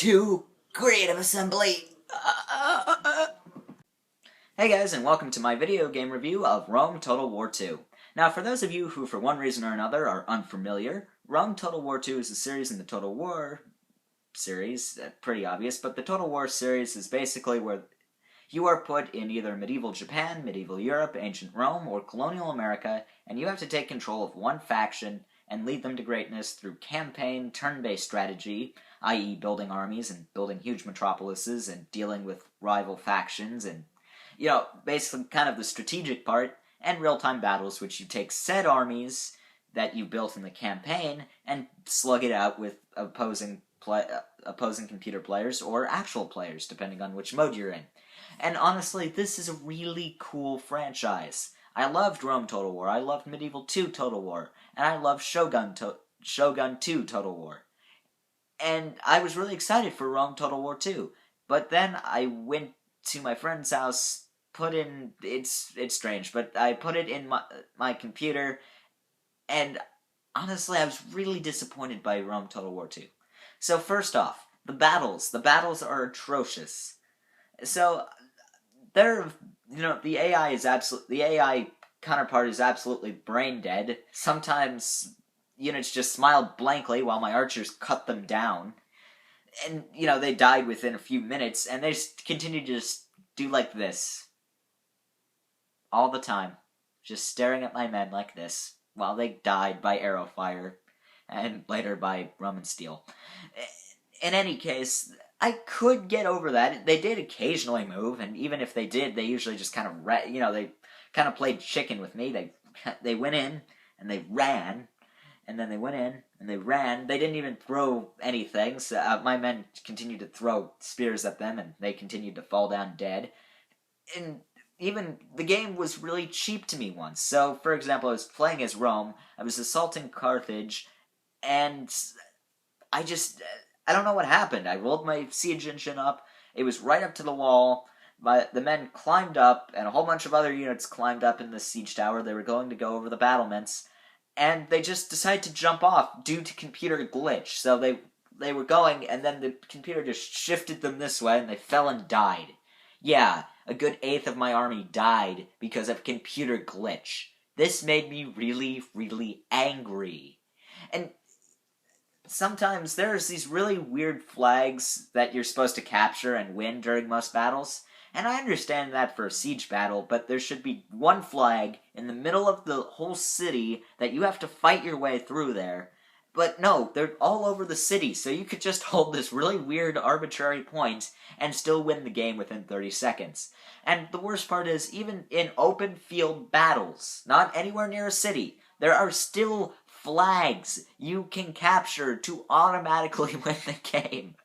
to Creative Assembly. Hey guys, and welcome to my video game review of Rome Total War 2. Now, for those of you who for one reason or another are unfamiliar, Rome Total War 2 is a series in the Total War series, pretty obvious, but the Total War series is basically where you are put in either medieval Japan, medieval Europe, ancient Rome, or colonial America, and you have to take control of one faction and lead them to greatness through campaign, turn-based strategy, i.e. building armies and building huge metropolises and dealing with rival factions and, basically kind of the strategic part, and real-time battles, which you take said armies that you built in the campaign and slug it out with opposing computer players or actual players, depending on which mode you're in. And honestly, this is a really cool franchise. I loved Rome Total War, I loved Medieval 2 Total War, and I loved Shogun 2 Total War. And I was really excited for Rome Total War 2. But then I went to my friend's house, it's strange, but I put it in my computer, and honestly, I was really disappointed by Rome Total War 2. So first off, the battles are atrocious. So the AI counterpart is absolutely brain dead. Sometimes units just smile blankly while my archers cut them down. And, they died within a few minutes, and they just continue to just do like this. All the time. Just staring at my men like this, while they died by arrow fire, and later by Roman steel. In any case, I could get over that. They did occasionally move, and even if they did, they usually just kind of, they kind of played chicken with me. They went in, and they ran, and then they went in, and they ran. They didn't even throw anything, so my men continued to throw spears at them, and they continued to fall down dead. And even the game was really cheap to me once. So, for example, I was playing as Rome, I was assaulting Carthage, and I don't know what happened. I rolled my siege engine up, it was right up to the wall, the men climbed up, and a whole bunch of other units climbed up in the siege tower. They were going to go over the battlements, and they just decided to jump off due to computer glitch. So they were going, and then the computer just shifted them this way, and they fell and died. Yeah, a good eighth of my army died because of computer glitch. This made me really, really angry. And sometimes there's these really weird flags that you're supposed to capture and win during most battles. And I understand that for a siege battle, but there should be one flag in the middle of the whole city that you have to fight your way through there. But no, they're all over the city, so you could just hold this really weird arbitrary point and still win the game within 30 seconds. And the worst part is, even in open field battles, not anywhere near a city, there are still flags you can capture to automatically win the game.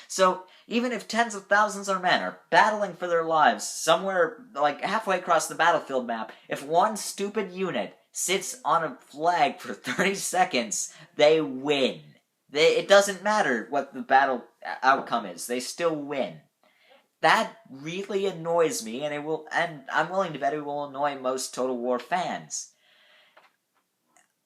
So, even if tens of thousands of men are battling for their lives somewhere like halfway across the battlefield map, if one stupid unit sits on a flag for 30 seconds, they win. It doesn't matter what the battle outcome is, they still win. That really annoys me, and I'm willing to bet it will annoy most Total War fans.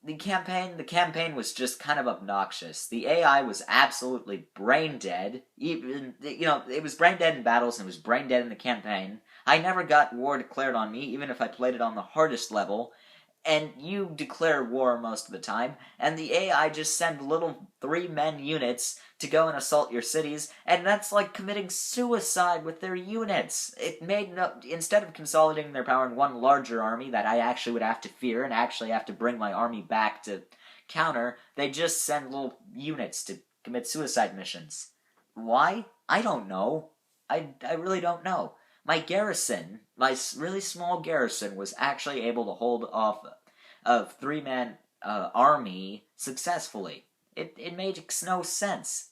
The campaign was just kind of obnoxious. The AI was absolutely brain dead. Even, it was brain dead in battles and it was brain dead in the campaign. I never got war declared on me, even if I played it on the hardest level. And you declare war most of the time, and the AI just send little 3-man units to go and assault your cities, and that's like committing suicide with their units. Instead of consolidating their power in one larger army that I actually would have to fear and actually have to bring my army back to counter, they just send little units to commit suicide missions. Why? I don't know. I really don't know. My garrison, my really small garrison, was actually able to hold off a 3-man army successfully. It makes no sense.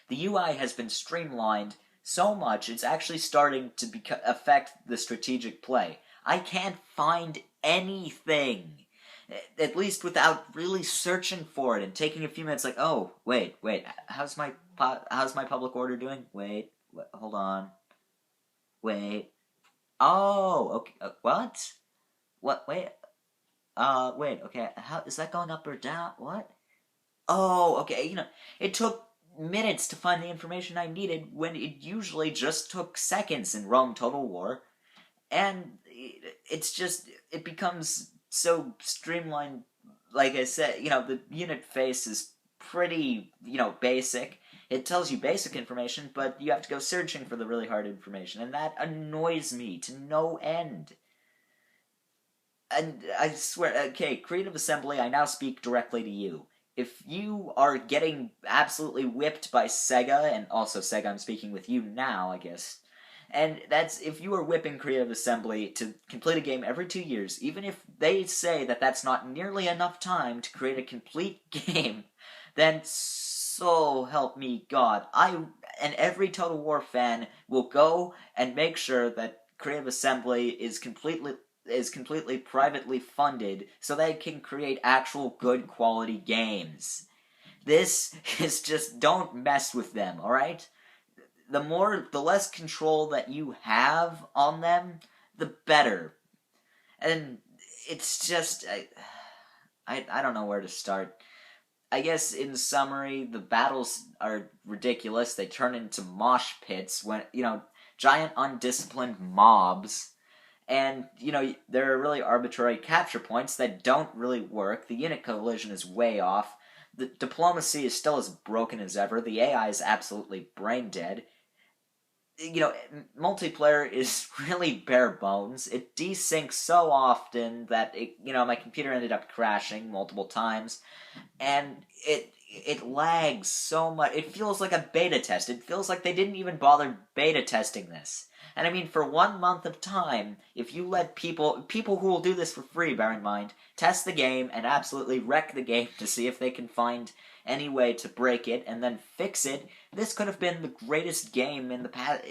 The UI has been streamlined so much, it's actually starting to affect the strategic play. I can't find anything, at least without really searching for it and taking a few minutes like, oh, wait, how's my public order doing? Wait, hold on. Wait. Oh, okay. What? What? Wait. Wait. Okay. How is that going up or down? What? Oh, okay. It took minutes to find the information I needed when it usually just took seconds in Rome Total War. And it becomes so streamlined. Like I said, the unit face is pretty, basic. It tells you basic information, but you have to go searching for the really hard information, and that annoys me to no end. And I swear, okay, Creative Assembly, I now speak directly to you. If you are getting absolutely whipped by Sega, and also Sega, I'm speaking with you now, I guess. And that's, if you are whipping Creative Assembly to complete a game every 2 years, even if they say that that's not nearly enough time to create a complete game, then so help me God, I and every Total War fan will go and make sure that Creative Assembly is completely privately funded so they can create actual good quality games. This is just, don't mess with them, alright? The less control that you have on them, the better. And it's just, I don't know where to start. I guess in summary, the battles are ridiculous. They turn into mosh pits when, giant undisciplined mobs. And, there are really arbitrary capture points that don't really work. The unit collision is way off. The diplomacy is still as broken as ever. The AI is absolutely brain dead. Multiplayer is really bare bones. It desyncs so often that my computer ended up crashing multiple times, and it lags so much. It feels like a beta test. It feels like they didn't even bother beta testing this. And I mean, for 1 month of time, if you let people who will do this for free, bear in mind, test the game and absolutely wreck the game to see if they can find any way to break it and then fix it, this could have been the greatest game in the past.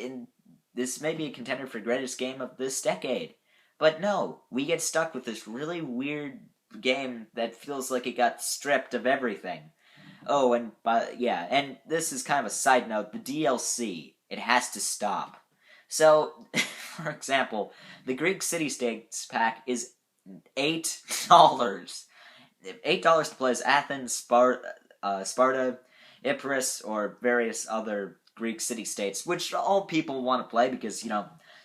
This may be a contender for greatest game of this decade. But no, we get stuck with this really weird game that feels like it got stripped of everything. Oh, and this is kind of a side note, the DLC, it has to stop. So, for example, the Greek City-States pack is $8. $8 to play as Athens, Sparta, Epirus, or various other Greek city-states, which all people want to play because,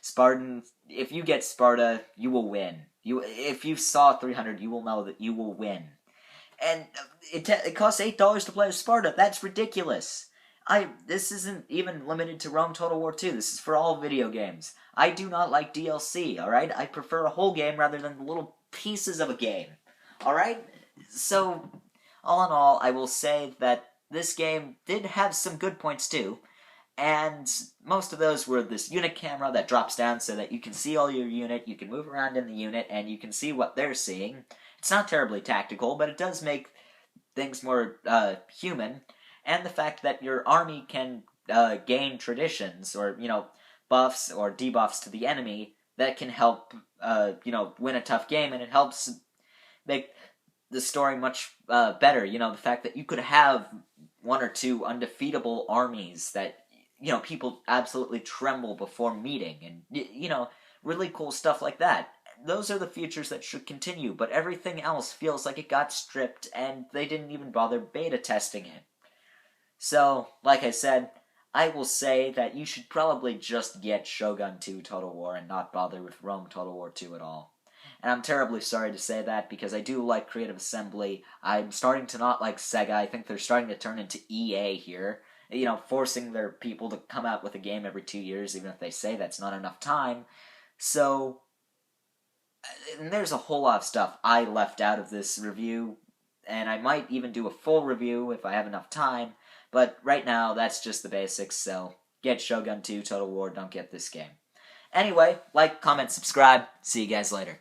Spartan, if you get Sparta, you will win. If you saw 300, you will know that you will win. And it costs $8 to play as Sparta. That's ridiculous. This isn't even limited to Rome Total War 2. This is for all video games. I do not like DLC, alright? I prefer a whole game rather than little pieces of a game. Alright? So, all in all, I will say that this game did have some good points too. And most of those were this unit camera that drops down so that you can see all your unit, you can move around in the unit, and you can see what they're seeing. It's not terribly tactical, but it does make things more human. And the fact that your army can gain traditions, or, buffs or debuffs to the enemy that can help, win a tough game, and it helps make the story much better. The fact that you could have 1 or 2 undefeatable armies that, people absolutely tremble before meeting, and, really cool stuff like that. Those are the features that should continue, but everything else feels like it got stripped, and they didn't even bother beta testing it. So, like I said, I will say that you should probably just get Shogun 2 Total War and not bother with Rome Total War 2 at all. And I'm terribly sorry to say that, because I do like Creative Assembly. I'm starting to not like Sega. I think they're starting to turn into EA here. Forcing their people to come out with a game every 2 years, even if they say that's not enough time. So, and there's a whole lot of stuff I left out of this review, and I might even do a full review if I have enough time. But right now, that's just the basics, so get Shogun 2 Total War, don't get this game. Anyway, like, comment, subscribe. See you guys later.